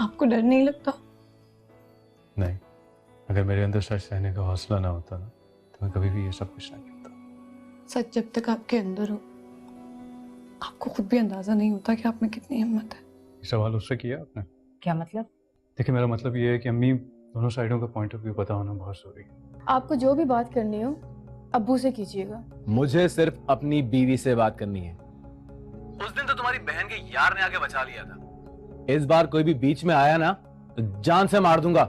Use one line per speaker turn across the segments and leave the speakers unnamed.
आपको डर नहीं लगता?
नहीं, अगर मेरे अंदर सच सहने का हौसला ना होता ना तो मैं कभी भी ये सब कुछ नहीं करता।
सच जब तक आपके अंदर हो आपको खुद भी अंदाजा नहीं होता कि आप में कितनी हिम्मत है।
ये सवाल उससे किया आपने?
क्या मतलब?
देखिए, मेरा मतलब ये है कि अम्मी दोनों साइडों का पॉइंट ऑफ व्यू पता होना बहुत जरूरी है।
आपको जो भी बात करनी हो अब्बू से कीजिएगा।
मुझे सिर्फ अपनी बीवी से बात करनी है। उस दिन तो तुम्हारी बहन के यार ने आके बचा लिया था। इस बार कोई भी बीच में आया ना तो जान से मार दूंगा।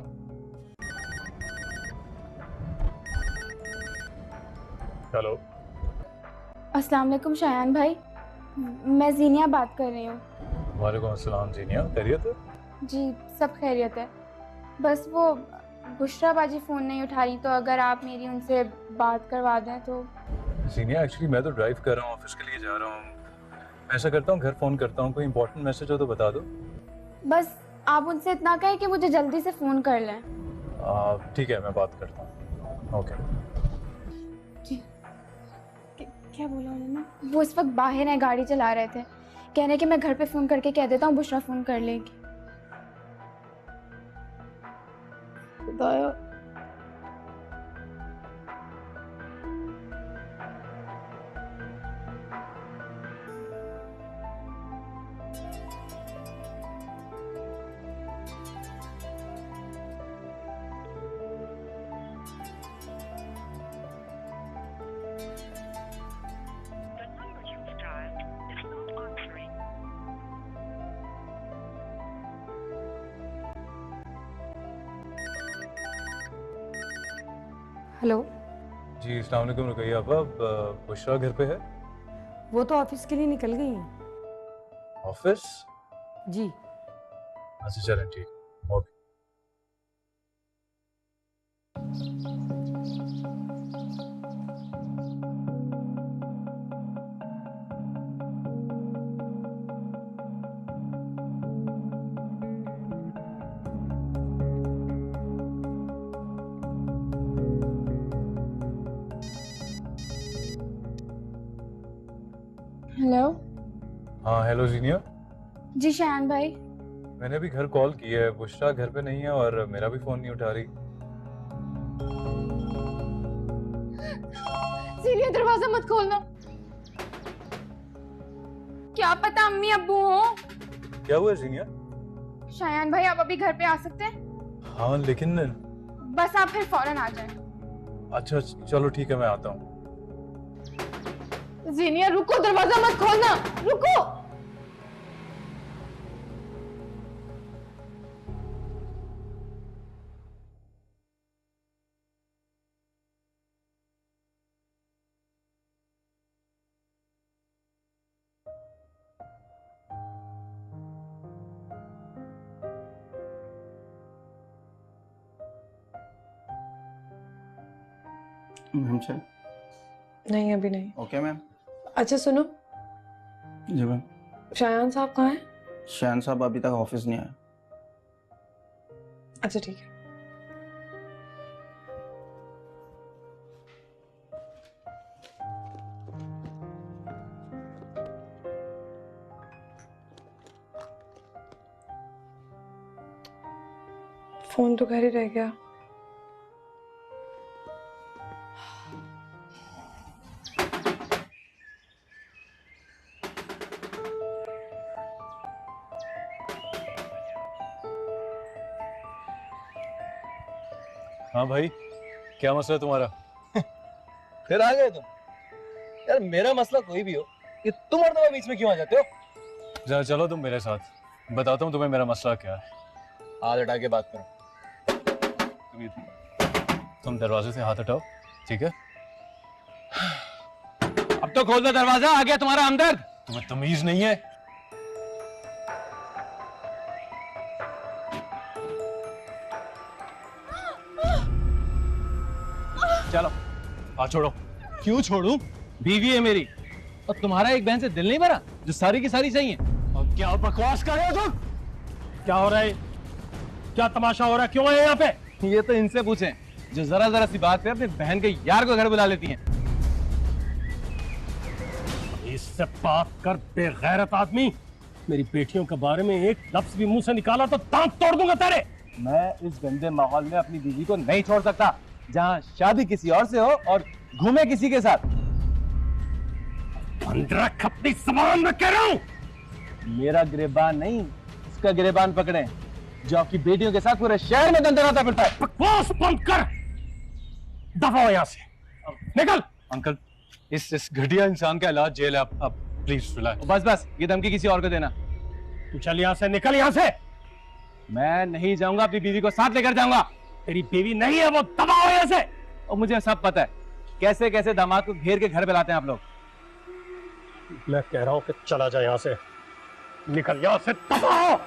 हेलो।
अस्सलाम वालेकुम शायान भाई, मैं जीनिया बात कर रही हूँ।
वालेकुम अस्सलाम जीनिया, खैरियत है?
जी सब खैरियत है, बस वो बुशरा बाजी फ़ोन नहीं उठा रही, तो अगर आप मेरी उनसे बात करवा दें तो।
जीनिया, एक्चुअली मैं तो ड्राइव कर रहा हूँ, ऑफिस के लिए जा रहा हूँ। ऐसा करता हूँ, घर फोन करता हूँ, कोई इंपॉर्टेंट मैसेज हो तो बता दो।
बस आप उनसे इतना कहें कि मुझे जल्दी से फ़ोन कर लें।
ठीक है, मैं बात करता हूँ। ओके।
क्या बोला उन्होंने? वो इस वक्त बाहर है, गाड़ी चला रहे थे, कह रहे कि मैं घर पे फ़ोन करके कह देता हूँ, बुशरा फ़ोन कर लेगी।
खुदाया,
हेलो।
जी अस्सलाम वालेकुम रुकैया आपा, बुशरा घर पे है?
वो तो ऑफिस के लिए निकल गई हैं।
ऑफिस?
जी।
अच्छा चलें, ठीक। ओके।
हेलो।
हाँ हेलो जीनिया।
जी शायान भाई।
मैंने भी घर कॉल किया है, बुशरा घर पे नहीं है और मेरा भी फोन नहीं उठा रही।
सीनिया दरवाजा मत खोलना, क्या पता अम्मी अब्बू हो।
क्या हुआ जीनिया?
शायान भाई आप अभी घर पे आ सकते हैं?
हाँ लेकिन।
बस आप फिर फौरन आ जाएं।
अच्छा चलो ठीक है, मैं आता हूँ।
जीनिया रुको, दरवाजा मत खोलना, रुको।
मैम से?
नहीं अभी नहीं।
Okay ma'am.
अच्छा सुनो,
जी मैम।
शायान साहब कहाँ हैं?
शान साहब अभी तक ऑफिस नहीं आए।
अच्छा ठीक है। फोन तो घर ही रह गया।
हाँ भाई, क्या मसला है तुम्हारा?
फिर आ गए तुम? यार मेरा मसला कोई भी हो, ये तुम और दवा बीच में क्यों आ जाते हो?
जरा चलो तुम मेरे साथ, बताता हूँ तुम्हें मेरा मसला क्या है।
हाथ हटा के बात करो।
तुम दरवाजे से हाथ हटाओ, ठीक है?
अब तो खोल दो दरवाजा, आ गया तुम्हारा हमदर्द।
तुम्हें तमीज नहीं है?
चलो
हाथ छोड़ो।
क्यों छोड़ूं? बीवी है मेरी, और तुम्हारा एक बहन से दिल नहीं भरा जो सारी की सारी चाहिए?
और क्या बकवास कर रहे हो तुम?
क्या हो रहा है? क्या तमाशा हो रहा है? क्यों है यहाँ पे? ये तो इनसे पूछें जो जरा जरा सी बात पे अपनी बहन के यार को घर बुला लेती हैं।
इससे बात कर बेगैरत आदमी।
मेरी बेटियों के बारे में एक लफ्ज भी मुंह से निकाला तो दांत तोड़ दूंगा तेरे।
मैं इस गंदे माहौल में अपनी बीवी को नहीं छोड़ सकता, जहाँ शादी किसी और से हो और घूमे किसी के साथ।
बंद रख अपनी जबान, में कह रहा हूं।
मेरा गिरेबान नहीं, उसका गिरेबान पकड़े जो आपकी बेटियों के साथ पूरे शहर में दंदनाता फिरता है।
बकवास बंद कर, दफा हो यहां से, निकल।
अंकल, इस घटिया इंसान का इलाज जेल है। आप प्लीज रिलैक्स।
बस बस, ये धमकी किसी और को देना।
तू चल यहां से, निकल यहां से।
मैं नहीं जाऊंगा, अपनी बीवी को साथ लेकर जाऊंगा।
तेरी बीवी नहीं है वो, दबा हो यहां से।
और मुझे सब पता है कैसे कैसे दामाद को घेर के घर पे लाते हैं आप लोग।
मैं कह रहा हूं कि चला जा यहां से, निकल यहां से, दबा हो।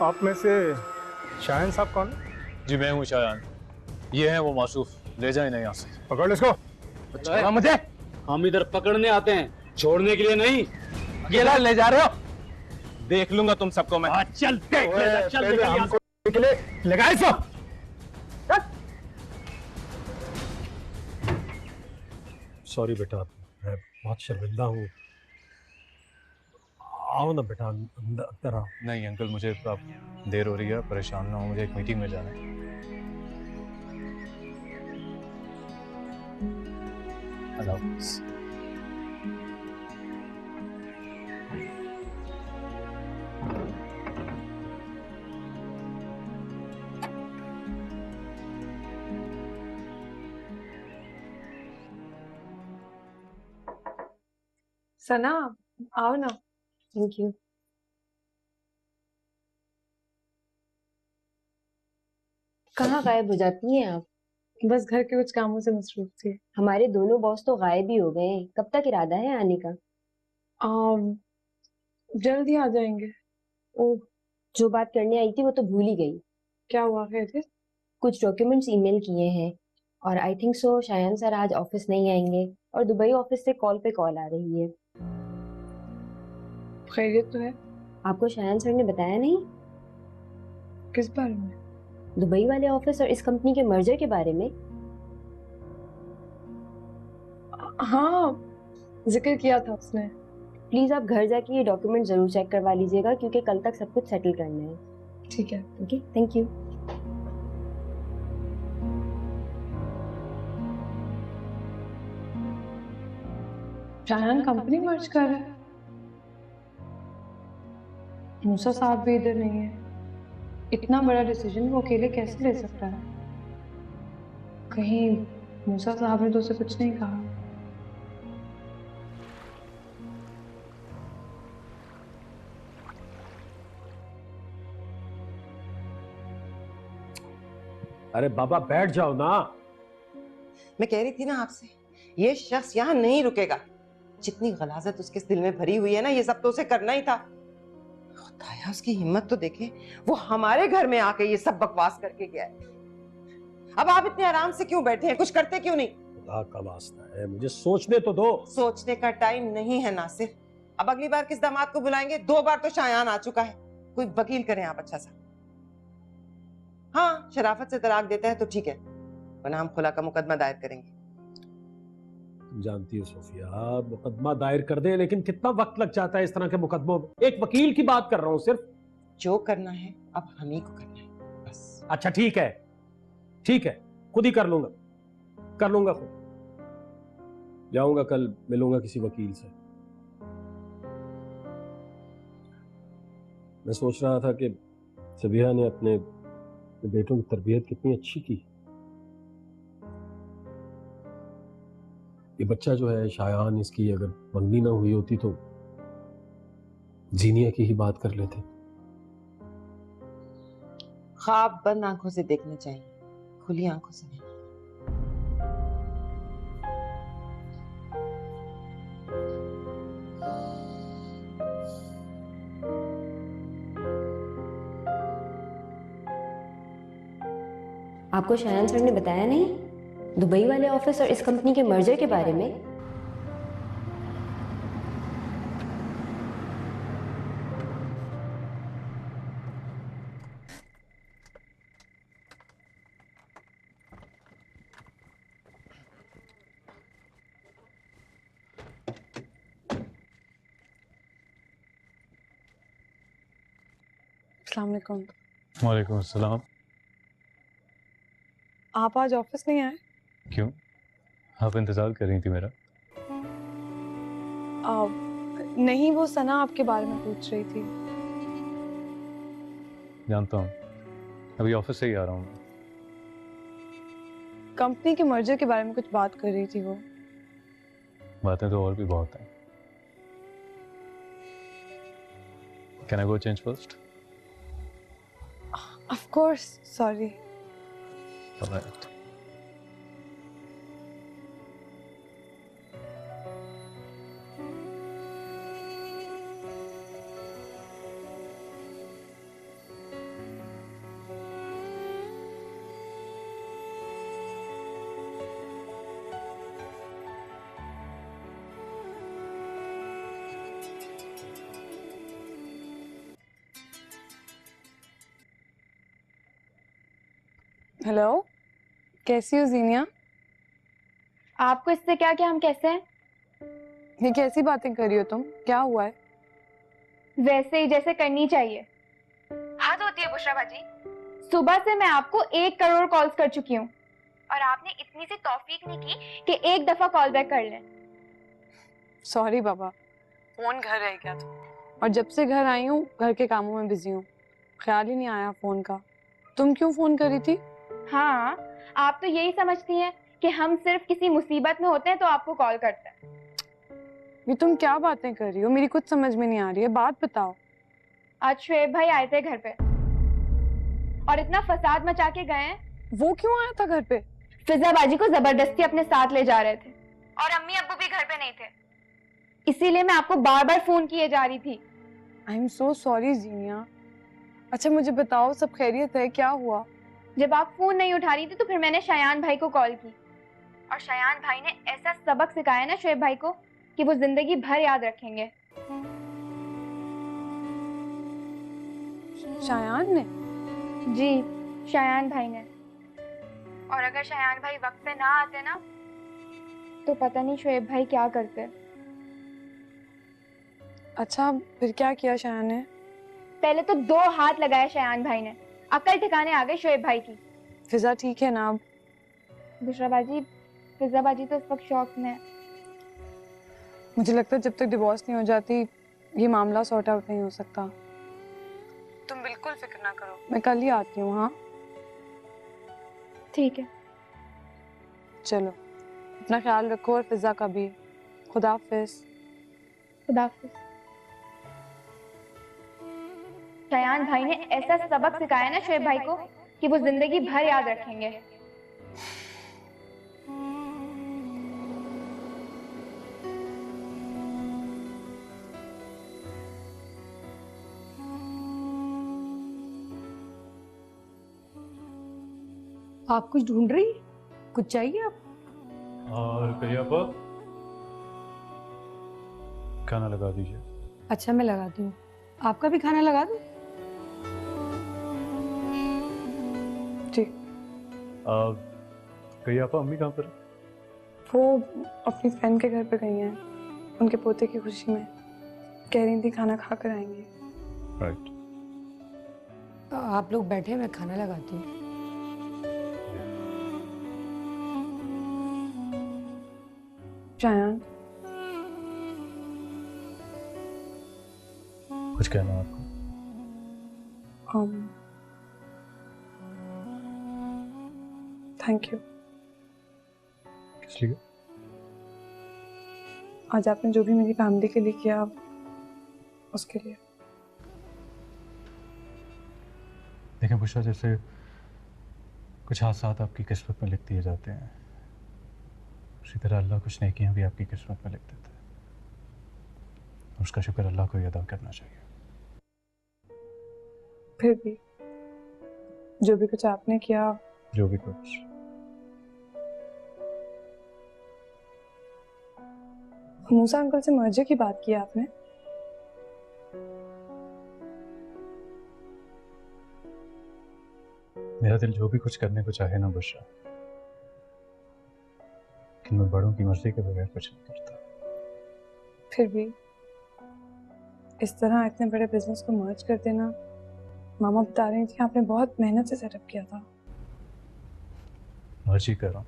आप में से शायन साहब कौन है?
जी मैं हूँ शायान, ये है वो मासूफ। ले जाए ना यहाँ से।
पकड़ लो इसको।
छोड़ो मुझे।
हम इधर पकड़ने आते हैं, छोड़ने के लिए नहीं।
ये ला ले जा रहे हो, देख लूंगा तुम सबको मैं।
चल देख ले, चल
पहले
निकल यहां
हमको
से।
के लिए लगाए सो।
सॉरी बेटा, मैं बहुत शर्मिंदा हूँ। आओ ना बेटा, अंदर आओ।
नहीं अंकल, मुझे अब देर हो रही है, परेशान ना हो, मुझे एक मीटिंग में जाना है। अल्लाह हाफ़िज़।
सना, आओ ना।
Thank you. कहाँ गायब हो जाती हैं आप?
बस घर के कुछ कामों से मसरूफ थी।
हमारे दोनों बॉस तो गायब ही हो गए हैं। कब तक इरादा है आने का?
जल्दी आ जाएंगे।
ओह, जो बात करने आई थी वो तो भूल ही गई।
क्या हुआ खैरियत?
कुछ डॉक्यूमेंट्स ईमेल किए हैं और I think so Shayan sir आज ऑफिस नहीं आएंगे और दुबई ऑफिस से कॉल पे कॉल आ रही है।
खैरियत तो है?
आपको शायन सर ने बताया नहीं?
किस बारे में?
दुबई वाले ऑफिस और इस कंपनी के मर्जर के बारे में।
हाँ, जिक्र किया था उसने।
प्लीज आप घर जाके ये डॉक्यूमेंट जरूर चेक करवा लीजिएगा क्योंकि कल तक सब कुछ सेटल करना है।
ठीक है।
Okay, thank you.
Shayan company merge कर रहा है। मूसा साहब भी इधर नहीं है। इतना बड़ा डिसीजन वो अकेले कैसे ले सकता है? कहीं मूसा साहब ने तो उसे कुछ नहीं कहा?
अरे बाबा बैठ जाओ ना।
मैं कह रही थी ना आपसे, ये शख्स यहाँ नहीं रुकेगा। जितनी गलाजत उसके दिल में भरी हुई है ना, ये सब तो उसे करना ही था। खुदाया उसकी हिम्मत तो देखे, वो हमारे घर में आके ये सब बकवास करके गया है। अब आप इतने आराम से क्यों बैठे हैं? कुछ करते क्यों नहीं?
खुदा का वास्ता है, मुझे सोचने तो दो।
सोचने का टाइम नहीं है नासिर। अब अगली बार किस दामाद को बुलाएंगे? 2 बार तो शायान आ चुका है। कोई वकील करें आप अच्छा सा। हाँ, शराफत से तलाक देता है तो ठीक है, वरना हम खुला का मुकदमा दायर करेंगे।
जानती हो सोफिया, मुकदमा दायर कर दे, लेकिन कितना वक्त लग जाता है इस तरह के मुकदमों में। एक वकील की बात कर रहा हूं सिर्फ।
जो करना है अब हम ही को करना है बस।
अच्छा ठीक है, ठीक है, खुद ही कर लूंगा खुद। जाऊंगा कल, मिलूंगा किसी वकील से। मैं सोच रहा था कि सबिहा ने अपने बेटों की तरबियत कितनी अच्छी की। ये बच्चा जो है शायान, इसकी अगर मंगनी ना हुई होती तो जीनिया की ही बात कर लेते।
ख्वाब बंद आंखों से देखने चाहिए, खुली आंखों से नहीं।
आपको शायन सर ने बताया नहीं दुबई वाले ऑफिस और इस कंपनी के मर्जर के बारे में?
अस्सलाम वालेकुम।
वालेकुम अस्सलाम।
आप आज ऑफिस नहीं आए?
क्यों? आप इंतज़ार कर रही थी मेरा?
नहीं, वो सना आपके बारे में पूछ रही थी।
जानता हूँ, अभी ऑफिस से ही आ रहा हूँ।
कंपनी के मर्जर के बारे में कुछ बात कर रही थी वो।
बातें तो और भी बहुत हैं। Can I go change first?
Of course, sorry.
Alright.
Hello, कैसी हो जीनिया?
आपको इससे क्या कि हम कैसे हैं?
ये कैसी बातें कर रही हो तुम? क्या हुआ है?
वैसे ही जैसे करनी चाहिए। हद होती है बुशरा बाजी। सुबह से मैं आपको 1 करोड़ कॉल्स कर चुकी हूँ और आपने इतनी सी तौफीक नहीं की कि एक दफा कॉल बैक कर लें।
सॉरी बाबा, फोन घर रह गया था और जब से घर आई हूँ घर के कामों में बिजी हूँ, ख्याल ही नहीं आया फोन का। तुम क्यों फोन करी थी?
हाँ, आप तो यही समझती हैं कि हम सिर्फ किसी मुसीबत में होते हैं तो आपको कॉल करते हैं।
ये तुम क्या बातें कर रही हो? मेरी कुछ समझ में नहीं आ रही है, बात बताओ।
आज शुएब भाई आए थे घर पे और इतना फसाद मचा के गए हैं।
वो क्यों आया था घर पे?
फिजा बाजी को जबरदस्ती अपने साथ ले जा रहे थे और अम्मी अब्बू भी घर पे नहीं थे, इसीलिए मैं आपको बार बार फोन किए जा रही थी।
I am so sorry Zeenia. अच्छा मुझे बताओ, सब खैरियत है? क्या हुआ?
जब आप फोन नहीं उठा रही थी तो फिर मैंने शयान भाई को कॉल की और शयान भाई ने ऐसा सबक सिखाया ना शुएब भाई को कि वो जिंदगी भर याद रखेंगे।
शायान ने?
जी, शयान भाई ने। और अगर शयान भाई वक्त पे ना आते ना तो पता नहीं शुएब भाई क्या करते।
अच्छा फिर क्या किया शायान ने?
पहले तो 2 हाथ लगाए शयान भाई ने, अकल ठिकाने आ गई शुएब भाई की।
फिजा ठीक है ना अब?
बुशरा बाजी, फिजा बाजी तो इस वक्त शौक में है।
मुझे लगता है जब तक डिवोर्स नहीं हो जाती ये मामला सॉर्ट आउट नहीं हो सकता। तुम बिल्कुल फिक्र ना करो, मैं कल ही आती हूँ। हाँ
ठीक है,
चलो, अपना ख्याल रखो और फिजा का भी। खुदा हाफिज।
खुदा हाफिज। शयान भाई ने ऐसा सबक सिखाया ना शुएब भाई को कि वो जिंदगी भर याद रखेंगे।
आप कुछ ढूंढ रही? कुछ चाहिए आप?
और करियप्पा, खाना लगा दीजिए।
अच्छा मैं लगाती हूँ। आपका भी खाना लगा दूँ?
ठीक।
करियप्पा, अम्मी कहाँ पर है?
वो अपनी फ्रेंड के घर पे गई हैं, उनके पोते की खुशी में। कह रही थी खाना खा कर आएंगी।
राइट।
आप लोग बैठे, मैं खाना लगाती हूँ।
शायान,
कुछ कहना है आपको?
Thank you.
किस लिए?
आज आपने जो भी मेरी फैमिली के लिए किया उसके लिए।
देखें बुशरा, जैसे कुछ हादसात आपकी किस्मत में लिख दिए जाते हैं, उसी तरह अल्लाह कुछ नेकियां भी आपकी किस्मत में लिख देता है और उसका शुक्र अल्लाह को ही अदा करना चाहिए।
फिर भी जो भी कुछ आपने किया,
जो भी कुछ,
मूसा अंकल से मर्जर की बात की आपने?
मेरा दिल जो भी कुछ करने को चाहे ना बुशरा, लेकिन मैं बड़ों की मर्जी के बगैर कुछ नहीं करता।
फिर भी इस तरह इतने बड़े बिजनेस को मर्ज कर देना मामा बता रही थी आपने बहुत मेहनत से सेटअप किया था।
मर्जी कर रहा हूँ,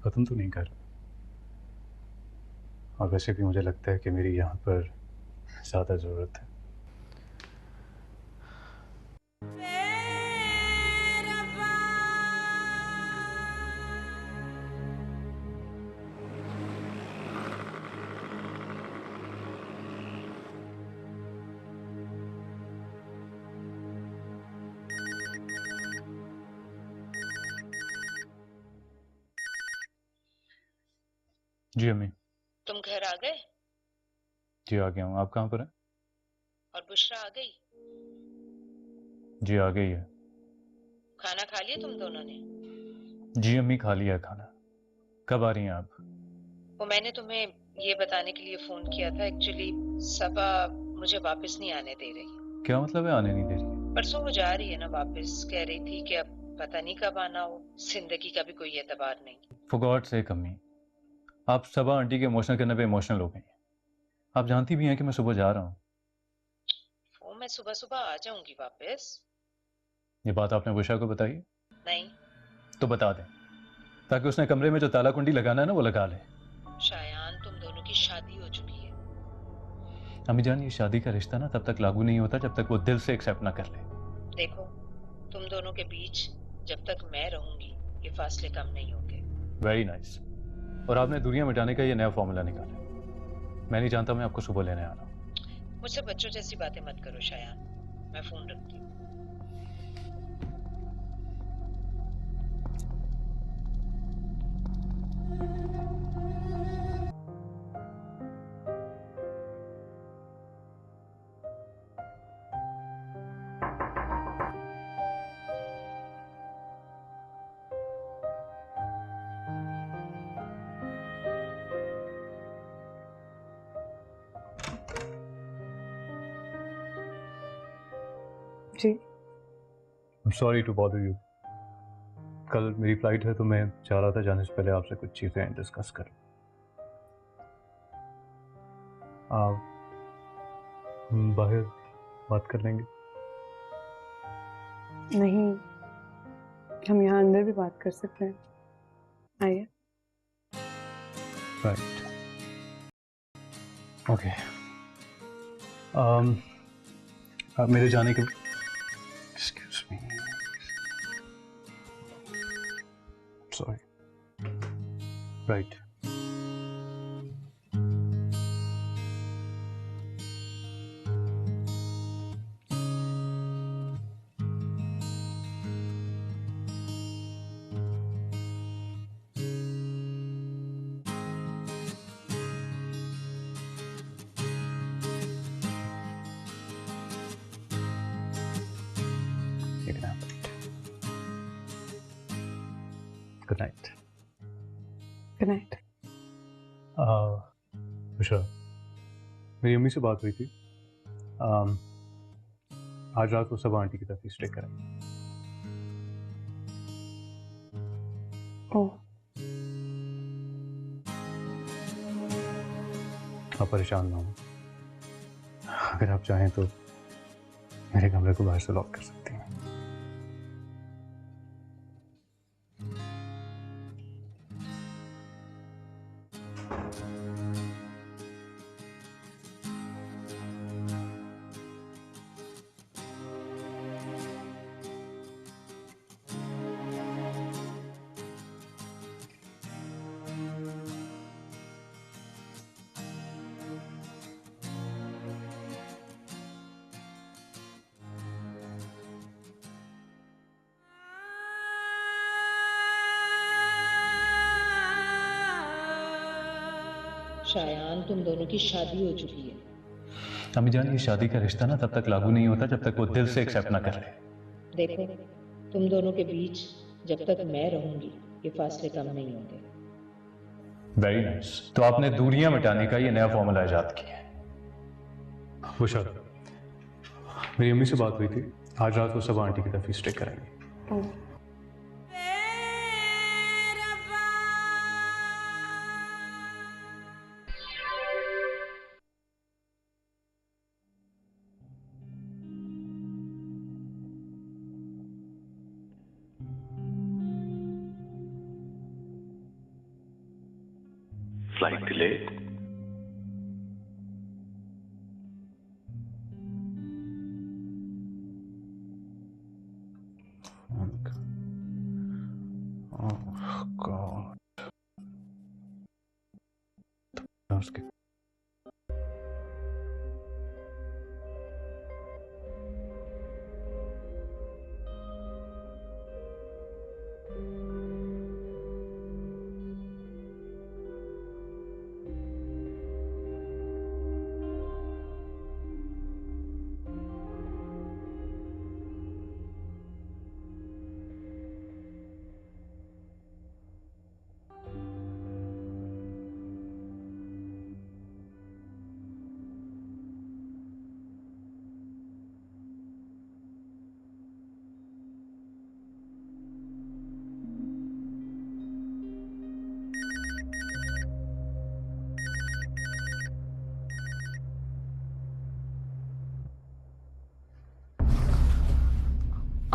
ख़त्म तो नहीं कर रहा। और वैसे भी मुझे लगता है कि मेरी यहाँ पर ज़्यादा ज़रूरत है। जी अम्मी।
तुम घर आ गए?
जी आ गया हूँ। आप कहाँ पर हैं?
और बुशरा आ गई?
जी आ गई है।
खाना खा लिया तुम दोनों ने?
जी अम्मी खा लिया खाना। कब आ रही हैं आप?
वो मैंने तुम्हें ये बताने के लिए फोन किया था, एक्चुअली सबा मुझे वापस नहीं आने दे रही।
क्या मतलब है आने नहीं दे रही?
परसों वो जा रही है ना वापस, कह रही थी कि अब पता नहीं कब आना हो, जिंदगी का भी कोई एतबार नहीं।
फॉर गॉड सेक अम्मी, आप सबा आंटी के इमोशनल करने पे इमोशनल हो गई हैं। आप जानती भी हैं कि मैं सुबह जा रहा हूँ।
वो मैं सुबह सुबह आ जाऊंगी वापस।
ये बात आपने बुशरा को बताई?
नहीं।
तो बता दें, ताकि उसने कमरे में जो ताला कुंडी लगाना है ना वो लगा ले।
शायान, तुम दोनों की शादी हो चुकी है।
अम्मी जान, ये शादी का रिश्ता ना तब तक लागू नहीं होता जब तक वो दिल से एक्सेप्ट ना कर ले।
देखो, तुम दोनों के बीच जब तक मैं रहूंगी ये फासले कम नहीं होंगे।
Very nice. और आपने दूरियां मिटाने का ये नया फॉर्मूला निकाला। मैं नहीं जानता, मैं आपको सुबह लेने आ रहा हूँ।
मुझसे बच्चों जैसी बातें मत करो शायान, मैं फोन रखती हूँ।
जी
I'm sorry to bother you. कल मेरी फ्लाइट है तो मैं चाह रहा था जाने से पहले आपसे कुछ चीज़ें डिस्कस कर। आप बाहर बात कर लेंगे?
नहीं, हम यहाँ अंदर भी बात कर सकते हैं, आइए।
Right, okay. अब मेरे जाने के excuse me, sorry. Right, good night.
Good night.
Bushra, मेरी अम्मी से बात हुई थी। आज रात को सब आंटी की तरफ स्टे करें।
ओह,
आप परेशान ना हो। अगर आप चाहें तो मेरे कमरे को बाहर से लॉक कर सकती हैं।
शायान, तुम दोनों की शादी हो चुकी है।
अम्मी जान, ये शादी का रिश्ता ना तब तक लागू नहीं होता जब तक वो दिल से एक्सेप्ट ना कर ले।
देखो, तुम दोनों के बीच जब तक मैं रहूंगी ये फासले कम नहीं होंगे।
Very nice. तो आपने दूरियां मिटाने का ये नया फॉर्मूला इजाद किया है। बुशरा, मेरी अम्मी से बात हुई थी। आज रात को सब आंटी की तरफ स्टे करेंगे।
ओह,
Flight delayed.
Oh God. उसके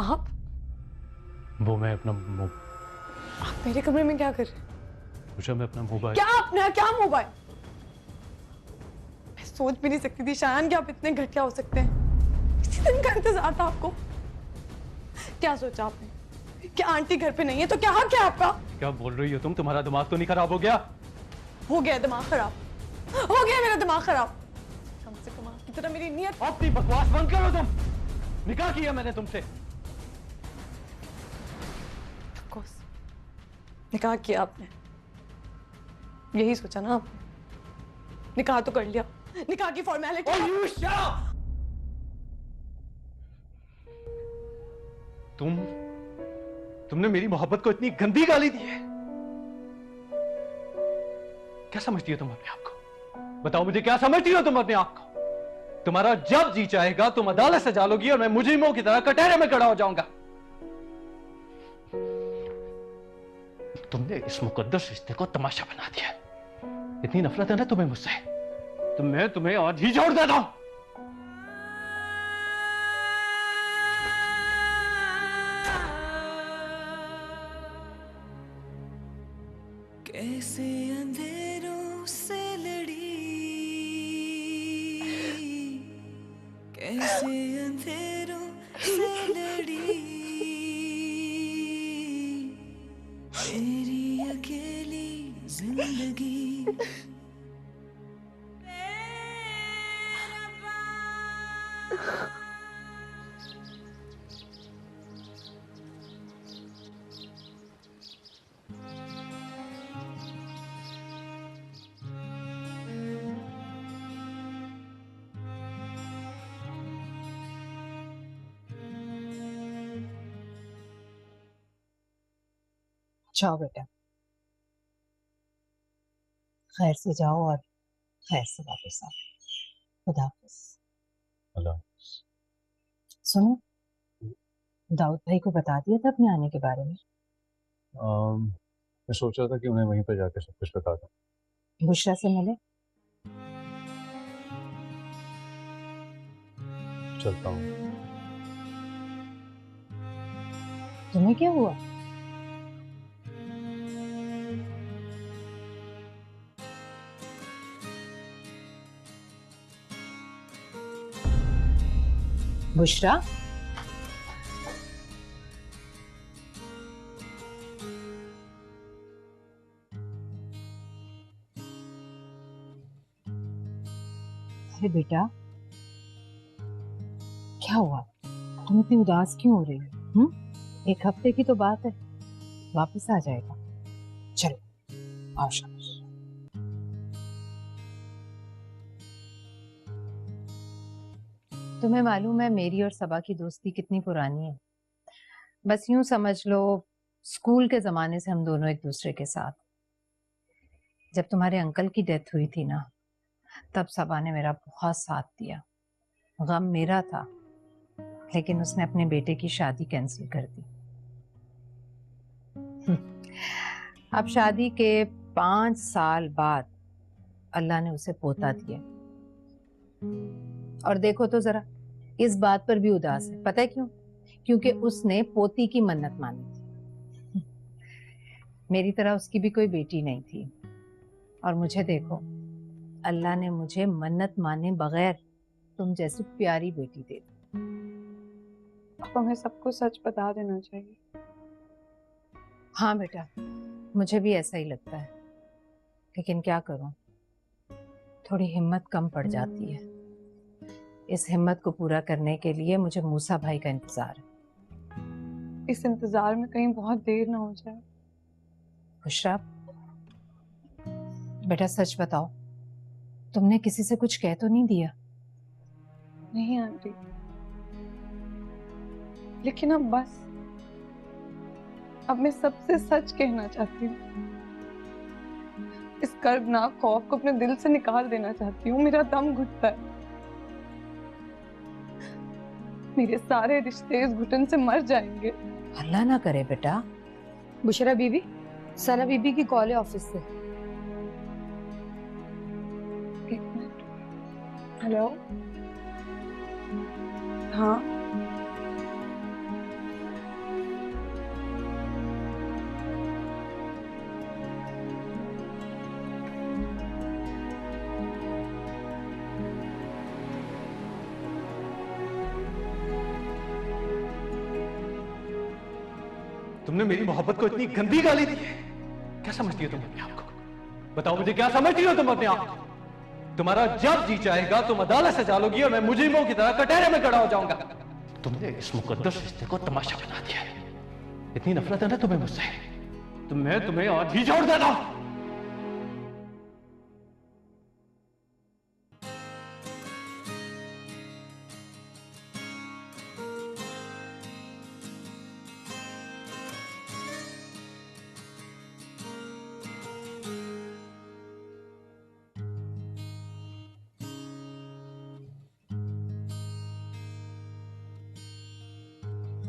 आप
वो मैं अपना
आप मेरे कमरे में क्या कर रहे हैं?
पूछा मैं अपना मोबाइल
क्या अपना क्या मोबाइल? मैं सोच भी नहीं सकती थी शायन कि आप इतने घटिया हो सकते हैं। इसी दिन का इंतजार था आपको। क्या सोचा आपने कि आंटी घर पे नहीं है तो क्या हक है आपका?
क्या बोल रही हो तुम? तुम्हारा दिमाग तो नहीं खराब हो गया?
हो गया दिमाग खराब, हो गया मेरा दिमाग खराब। कम से कम आपकी तरह मेरी नीयत।
अपनी बकवास बंद करो तुम। निकाह किया मैंने तुमसे।
निकाह किया आपने, यही सोचा ना आपने? निकाह तो कर लिया, निकाह की फॉर्मेलिटी।
तुमने मेरी मोहब्बत को इतनी गंदी गाली दी है। क्या समझती हो तुम अपने आप को? बताओ मुझे, क्या समझती हो तुम अपने आप को? तुम्हारा जब जी चाहेगा तुम अदालत से जालोगी और मैं मुजरिमों की तरह कटहरे में खड़ा हो जाऊंगा। तुमने इस मुकद्दस रिश्ते को तमाशा बना दिया। इतनी नफरत है ना तुम्हें मुझसे, तो मैं तुम्हें आज ही छोड़ देता हूं।
कैसे अंधेरों से लड़ी, कैसे अंधेरों से लड़ी, तेरी अकेली जिंदगी।
जाओ बेटा, खैर से जाओ और खैर से वापस आओ। खुदा हाफिज।
अल्लाह।
सुनो, दाऊद भाई को बता दिया था अपने आने के बारे में?
मैं सोच रहा था कि उन्हें वहीं पर जाकर सब कुछ बता दूं।
बुशरा से मिले?
चलता हूँ।
तुम्हें क्या हुआ? बुशरा, अरे बेटा क्या हुआ? तुम इतनी उदास क्यों हो रही हो? एक हफ्ते की तो बात है, वापस आ जाएगा। चलो आओ शाबाश। तुम्हें मालूम है मेरी और सबा की दोस्ती कितनी पुरानी है? बस यूं समझ लो स्कूल के जमाने से हम दोनों एक दूसरे के साथ। जब तुम्हारे अंकल की डेथ हुई थी ना, तब सबा ने मेरा बहुत साथ दिया। गम मेरा था, लेकिन उसने अपने बेटे की शादी कैंसिल कर दी। अब शादी के 5 साल बाद अल्लाह ने उसे पोता दिया। और देखो तो जरा, इस बात पर भी उदास है। पता है क्यों? क्योंकि उसने पोती की मन्नत मानी थी। मेरी तरह उसकी भी कोई बेटी नहीं थी,
और मुझे देखो, अल्लाह ने मुझे मन्नत माने बगैर तुम जैसी प्यारी बेटी दे दी।
अब हमें सबको सच बता देना चाहिए।
हाँ बेटा, मुझे भी ऐसा ही लगता है, लेकिन क्या करूं, थोड़ी हिम्मत कम पड़ जाती है। इस हिम्मत को पूरा करने के लिए मुझे मूसा भाई का इंतजार है।
इस इंतजार में कहीं बहुत देर ना हो जाए।
बुशरा, बेटा सच बताओ, तुमने किसी से कुछ कह तो नहीं दिया?
नहीं आंटी, लेकिन अब बस, अब मैं सबसे सच कहना चाहती हूँ। इस कर्बनाक खौफ को अपने दिल से निकाल देना चाहती हूँ। मेरा दम घुटता है। मेरे सारे रिश्ते इस घुटन से मर जाएंगे।
अल्लाह ना करे बेटा।
बुशरा बीबी, सना बीबी की कॉल है ऑफिस से।
एक मिनट। हेलो, हाँ
तुमने मेरी मोहब्बत को इतनी गंदी गाली दी है। क्या समझती हो तुम अपने आप को? बताओ मुझे, क्या समझती हो तुम अपने आप को? तुम्हारा जब जी चाहेगा तुम अदालत से चालोगी और मैं मुजरिमों की तरह कटहरे में खड़ा हो जाऊंगा। तुमने इस मुकद्दस रिश्ते को तमाशा बना दिया है। इतनी नफरत है ना तुम्हें मुझसे, तो मैं तुम्हें आज ही छोड़ देता हूं।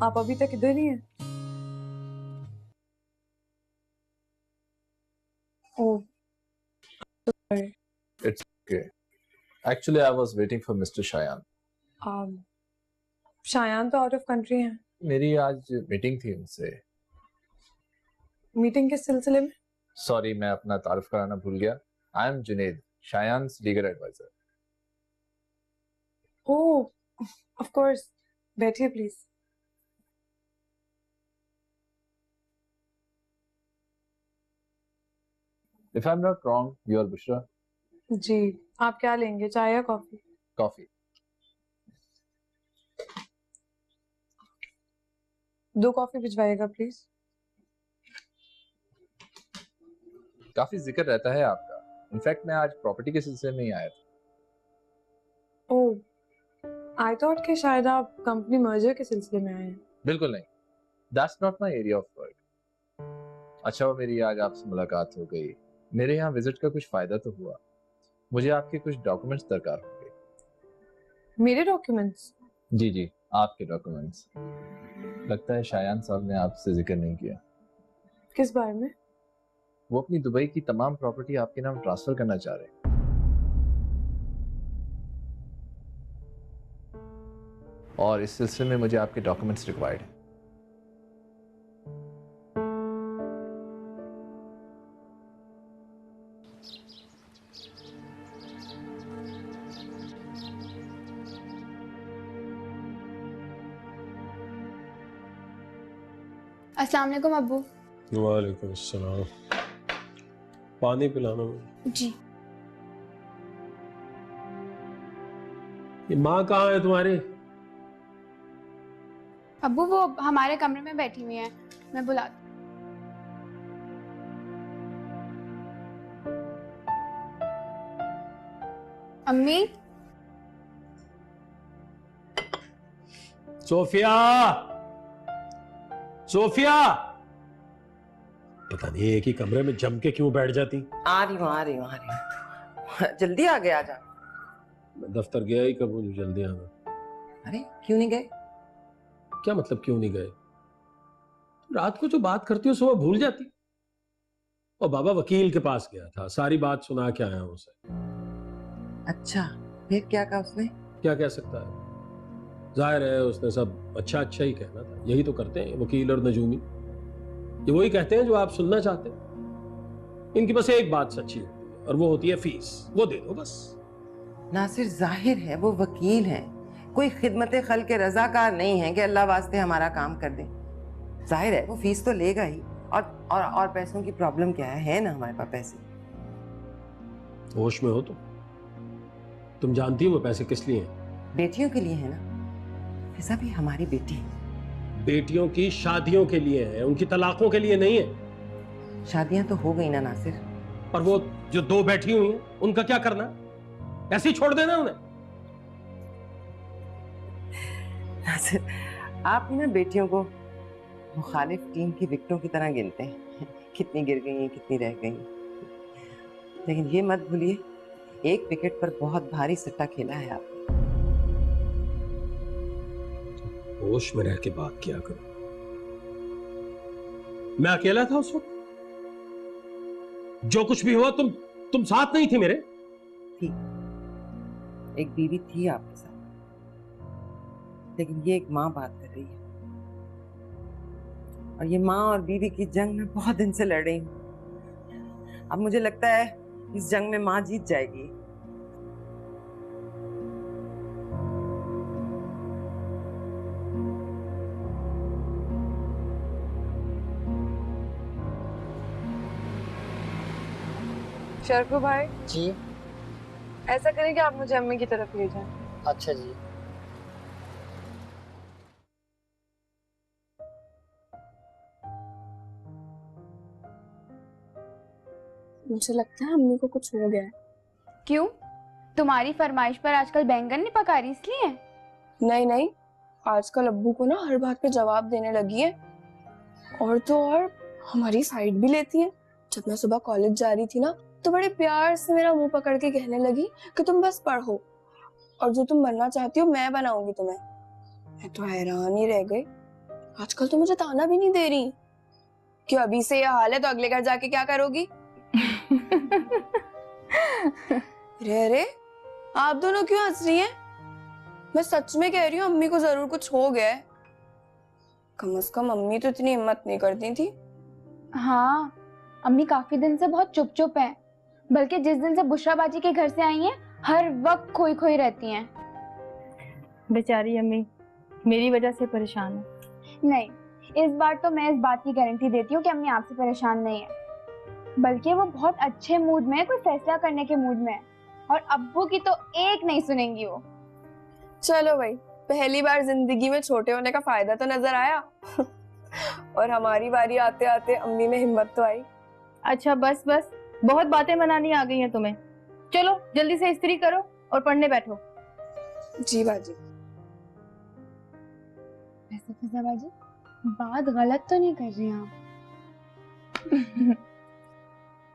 आप अभी तक इधर ही हैं? ओह,
It's okay. Actually, I was waiting for Mr. Shayan.
Shayan तो आउट ऑफ कंट्री हैं।
मेरी आज मीटिंग थी उनसे।
मीटिंग के सिलसिले में?
सॉरी, मैं अपना तारुफ कराना भूल गया। I am Junaid, Shayan's legal advisor.
Oh, of course, बैठिए please.
If I'm not wrong, you are Bushra.
जी, आप क्या लेंगे, चाय या कॉफी?
कॉफी।
2 कॉफी भिजवाइएगा प्लीज।
काफी जिक्र रहता है आपका। इनफैक्ट मैं आज प्रॉपर्टी के सिलसिले में ही आया था।
ओह, आई थॉट कि शायद आप कंपनी मर्जर के सिलसिले में आए हैं।
बिल्कुल नहीं, that's not my area of work. अच्छा वो मेरी आज आपसे मुलाकात हो गई। मेरे यहाँ विजिट का कुछ फायदा तो हुआ। मुझे आपके कुछ डॉक्यूमेंट्स दरकार होंगे।
मेरे डॉक्यूमेंट्स?
जी जी, आपके डॉक्यूमेंट्स। लगता है शायान साहब ने आपसे जिक्र नहीं किया।
किस बारे में?
वो अपनी दुबई की तमाम प्रॉपर्टी आपके नाम ट्रांसफर करना चाह रहे हैं। और इस सिलसिले में मुझे आपके डॉक्यूमेंट्स रिक्वायर्ड हैं।
अस्सलाम वालेकुम अब्बू।
वालेकुम अस्सलाम। पानी पिलाना मुझे।
जी।
ये माँ कहाँ है तुम्हारी?
अब्बू वो हमारे कमरे में बैठी हुई हैं, मैं बुला। अम्मी।
Sophia, Sophia. पता नहीं एक ही कमरे में जम के क्यों बैठ जाती।
आ रही हूँ। जल्दी आ गया, आजा।
मैं दफ्तर गया ही कब, मुझे जल्दी आना।
अरे क्यों नहीं गए?
क्या मतलब क्यों नहीं गए? रात को जो बात करती हो सुबह भूल जाती। और बाबा वकील के पास गया था, सारी बात सुना के आया हूं उसे।
अच्छा, फिर क्या कहा उसने?
क्या कह सकता है, जाहिर है उसने सब अच्छा अच्छा ही कहना था। यही तो करते हैं वकील और नजूमी, ये वही कहते हैं जो आप सुनना चाहते हैं। इनकी बस एक बात सच्ची होती है, और वो होती है फीस, वो दे दो बस।
नासिर, जाहिर है वो वकील हैं, कोई खिदमत खल के रजाकार नहीं है कि अल्लाह वास्ते हमारा काम कर दे। जाहिर है वो फीस तो लेगा ही। और पैसों की प्रॉब्लम क्या है ना हमारे पास पैसे।
होश में हो तुम जानती हो वो पैसे किस लिए हैं?
बेटियों के लिए है ना, फिजा भी हमारी बेटी है।
बेटियों की शादियों के लिए है, उनकी तलाकों के लिए नहीं है।
शादियां तो हो गई ना नासिर।
और वो जो 2 बैठी हुई हैं उनका क्या करना? ऐसे ही छोड़ देना उन्हें?
नासिर, आप ही ना बेटियों को मुखालिफ टीम की विकेटों की तरह गिनते हैं, कितनी गिर गई हैं, कितनी रह गई। लेकिन ये मत भूलिए, एक विकेट पर बहुत भारी सट्टा खेला है आपने।
होश में रह के बात किया करो। मैं अकेला था उस वक्त, जो कुछ भी हुआ तुम साथ नहीं थी मेरे।
थी, एक बीवी थी आपके साथ, लेकिन ये एक माँ बात कर रही है, और ये माँ और बीवी की जंग में बहुत दिन से लड़ रही हूँ। अब मुझे लगता है इस जंग में माँ जीत जाएगी।
शरफू भाई
जी।
ऐसा करें कि आप मुझे अम्मी की तरफ ले जाएं।
अच्छा जी।
मुझे लगता है अम्मी को कुछ हो गया है। क्यों? तुम्हारी फरमाइश पर आजकल बैंगन नहीं पका रही इसलिए?
नहीं नहीं, आजकल अब्बू को ना हर बात पे जवाब देने लगी है, और तो और हमारी साइड भी लेती है। जब मैं सुबह कॉलेज जा रही थी ना, तो बड़े प्यार से मेरा मुंह पकड़ के कहने लगी कि तुम बस पढ़ो, और जो तुम बनना चाहती हो मैं बनाऊंगी तुम्हें। मैं तो हैरान ही रह गई। आजकल तो मुझे ताना भी नहीं दे रही कि अभी से ये हाल है तो अगले घर जाके क्या करोगी। अरे आप दोनों क्यों हंस रही हैं? मैं सच में कह रही हूँ, अम्मी को जरूर कुछ हो गया है। कम से कम अम्मी तो इतनी हिम्मत नहीं करती थी।
हाँ, अम्मी काफी दिन से बहुत चुप चुप है, बल्कि जिस दिन से बुशरा बाजी के घर से आई हैं, हर वक्त खोई खोई रहती हैं।
बेचारी अम्मी मेरी वजह से परेशान है।
नहीं, इस बार तो मैं इस बात की गारंटी देती हूँ कि अम्मी आपसे परेशान नहीं है, बल्कि वो बहुत अच्छे मूड में है, कोई फैसला करने के मूड में है, और अब्बू की तो एक नहीं सुनेंगी वो।
चलो भाई, पहली बार जिंदगी में छोटे होने का फायदा तो नजर आया। और हमारी बारी आते आते अम्मी में हिम्मत तो आई।
अच्छा बस बस, बहुत बातें बनानी आ गई हैं तुम्हें। चलो जल्दी से इस्त्री करो और पढ़ने बैठो।
जी बाजी।
वैसे फिजा बाजी, बात गलत तो नहीं कर रही आप?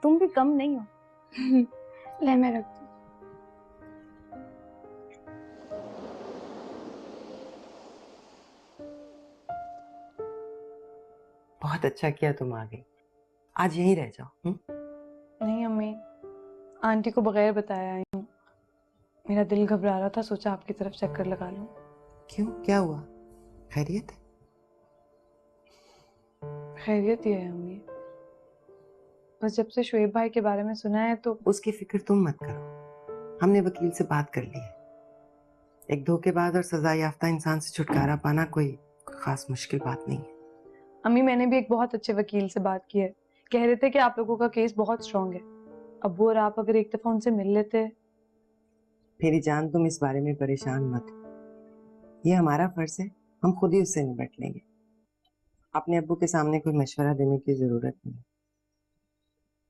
तुम भी कम नहीं हो।
ले मैं रख दूं।
बहुत अच्छा किया तुम आ गई, आज यहीं रह जाओ।
नहीं अम्मी, आंटी को बगैर बताया आई हूँ। मेरा दिल घबरा रहा था, सोचा आपकी तरफ चक्कर लगा लूं।
क्यों, क्या हुआ? खैरियत है?
खैरियत ही है अम्मी, बस जब से शोएब भाई के बारे में सुना है तो।
उसकी फिक्र तुम मत करो, हमने वकील से बात कर ली है। एक धोखेबाज और सजा याफ्ता इंसान से छुटकारा पाना कोई खास मुश्किल बात नहीं है।
अम्मी मैंने भी एक बहुत अच्छे वकील से बात की है, कह रहे थे कि आप लोगों का केस बहुत स्ट्रांग है। अब्बू और आप अगर एक दफा उनसे मिल लेते।
मेरी जान, तुम इस बारे में परेशान मत हो, ये हमारा फर्ज है, हम खुद ही उससे निपट लेंगे। अपने अब्बू के सामने कोई मशवरा देने की जरूरत नहीं,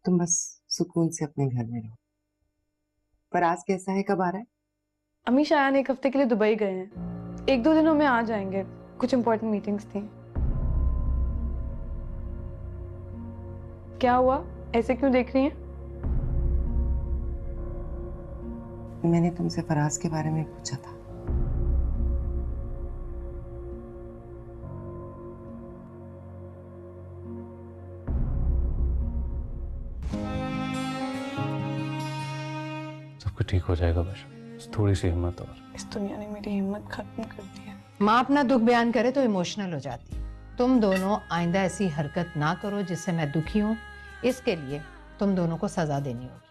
तुम बस सुकून से अपने घर में रहो। पर आज कैसा है, कब आ रहा है?
अम्मी शायद 1 हफ्ते के लिए दुबई गए हैं, 1-2 दिनों में आ जाएंगे, कुछ इंपॉर्टेंट मीटिंग्स थी। क्या हुआ, ऐसे क्यों देख रही हैं?
मैंने तुमसे फराज के बारे में पूछा था।
सब कुछ ठीक हो जाएगा, बस थोड़ी सी हिम्मत और।
इस दुनिया ने मेरी हिम्मत खत्म कर दी है।
माँ अपना दुख बयान करे तो इमोशनल हो जाती है। तुम दोनों आइंदा ऐसी हरकत ना करो जिससे मैं दुखी हूँ। इसके लिए तुम दोनों को सजा देनी होगी।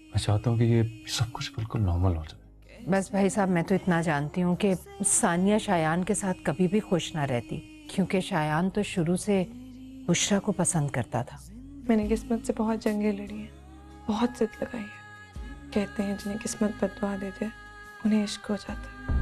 मैं चाहता हूँ कि ये सब कुछ बिल्कुल नॉर्मल हो जाए।
बस भाई साहब, मैं तो इतना जानती हूँ कि सानिया शायान के साथ कभी भी खुश ना रहती, क्योंकि शायान तो शुरू से बुशरा को पसंद करता था।
मैंने किस्मत से बहुत जंगें लड़ी हैं, बहुत जिद लगाई है। कहते हैं जिन्हें किस्मत बददुआ देते उन्हें इश्क हो जाता है।